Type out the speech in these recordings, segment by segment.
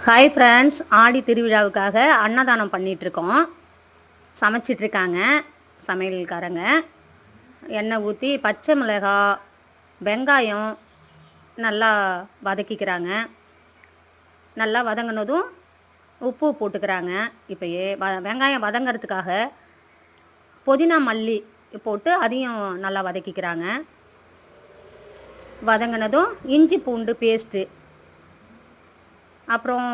Hi friends, ஆடி திருவிழாவுக்காக அன்னதானம் பண்ணிகிட்ருக்கோம். சமைச்சிட்ருக்காங்க சமையல்காரங்க. எண்ணெய் ஊற்றி பச்சை மிளகாய், வெங்காயம் நல்லா வதக்கிக்கிறாங்க. நல்லா வதங்கினதும் உப்பு போட்டுக்கிறாங்க. இப்போயே வெங்காயம் வதங்கிறதுக்காக புதினா மல்லி போட்டு அதையும் நல்லா வதக்கிக்கிறாங்க. வதங்கினதும் இஞ்சி பூண்டு பேஸ்ட்டு, அப்புறம்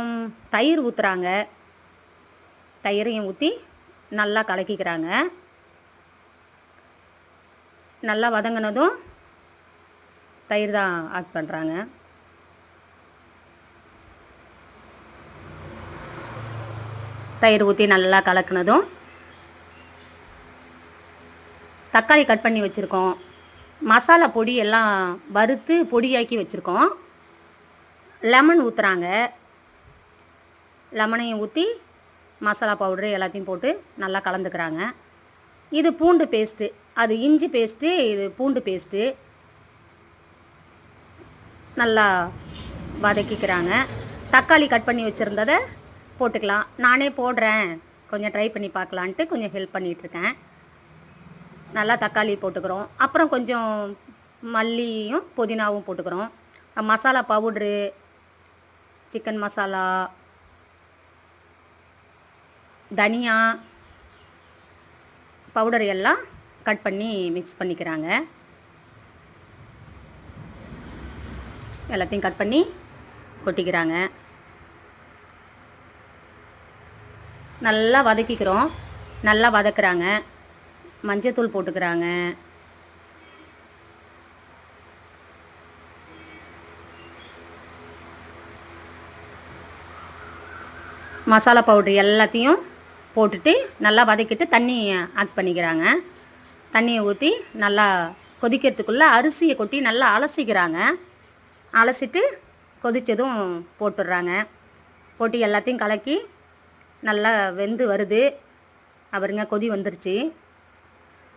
தயிர் ஊற்றுறாங்க. தயிரையும் ஊற்றி நல்லா கலக்கிக்கிறாங்க. நல்லா வதங்கினதும் தயிர் தான் ஆட் பண்ணுறாங்க. தயிர் ஊற்றி நல்லா கலக்கினதும் தக்காளி கட் பண்ணி வச்சுருக்கோம். மசாலா பொடி எல்லாம் வறுத்து பொடியாக்கி வச்சுருக்கோம். லெமன் ஊற்றுறாங்க. லெமனையும் ஊற்றி மசாலா பவுட்ரு எல்லாத்தையும் போட்டு நல்லா கலந்துக்கிறாங்க. இது பூண்டு பேஸ்ட்டு, அது இஞ்சி பேஸ்ட்டு, இது பூண்டு பேஸ்ட்டு. நல்லா வதக்கிக்கிறாங்க. தக்காளி கட் பண்ணி வச்சுருந்ததை போட்டுக்கலாம். நானே போடுறேன், கொஞ்சம் ட்ரை பண்ணி பார்க்கலான்ட்டு கொஞ்சம் ஹெல்ப் பண்ணிகிட்ருக்கேன். நல்லா தக்காளி போட்டுக்கிறோம். அப்புறம் கொஞ்சம் மல்லியும் புதினாவும் போட்டுக்கிறோம். மசாலா பவுட்ரு, சிக்கன் மசாலா, தனியா பவுடர் எல்லாம் கட் பண்ணி மிக்ஸ் பண்ணிக்கிறாங்க. எல்லாத்தையும் கட் பண்ணி கொட்டிக்கிறாங்க. நல்லா வதக்கிக்கிறோம். நல்லா வதக்குறாங்க. மஞ்சத்தூள் போட்டுக்கிறாங்க. மசாலா பவுட்ரு எல்லாத்தையும் போட்டுட்டு நல்லா வதக்கிட்டு தண்ணி ஆட் பண்ணிக்கிறாங்க. தண்ணியை ஊற்றி நல்லா கொதிக்கிறதுக்குள்ளே அரிசியை கொட்டி நல்லா அலசிக்கிறாங்க. அலசிட்டு கொதித்ததும் போட்டுடுறாங்க. போட்டு எல்லாத்தையும் கலக்கி நல்லா வெந்து வருது. அவருங்க கொதி வந்துருச்சு.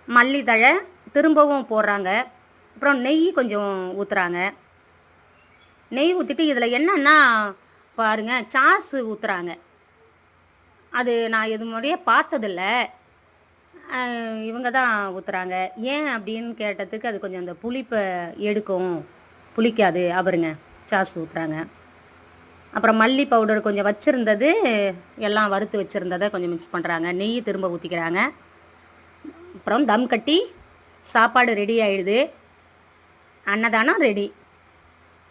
மல்லி தழை திரும்பவும் போடுறாங்க. அப்புறம் நெய் கொஞ்சம் ஊற்றுறாங்க. நெய் ஊற்றிட்டு இதில் என்னன்னா பாருங்கள், சாஸு ஊற்றுறாங்க. அது நான் இது முறையே பார்த்ததில்ல. இவங்க தான் ஊற்றுறாங்க. ஏன் அப்படின்னு கேட்டதுக்கு அது கொஞ்சம் அந்த புளிப்பை எடுக்கும், புளிக்காது, அவருங்க சாஸ் ஊற்றுறாங்க. அப்புறம் மல்லி பவுடர் கொஞ்சம் வச்சுருந்தது, எல்லாம் வறுத்து வச்சுருந்ததை கொஞ்சம் மிக்ஸ் பண்ணுறாங்க. நெய் திரும்ப ஊற்றிக்கிறாங்க. அப்புறம் தம் கட்டி சாப்பாடு ரெடி ஆகிடுது. அன்னதானம் ரெடி.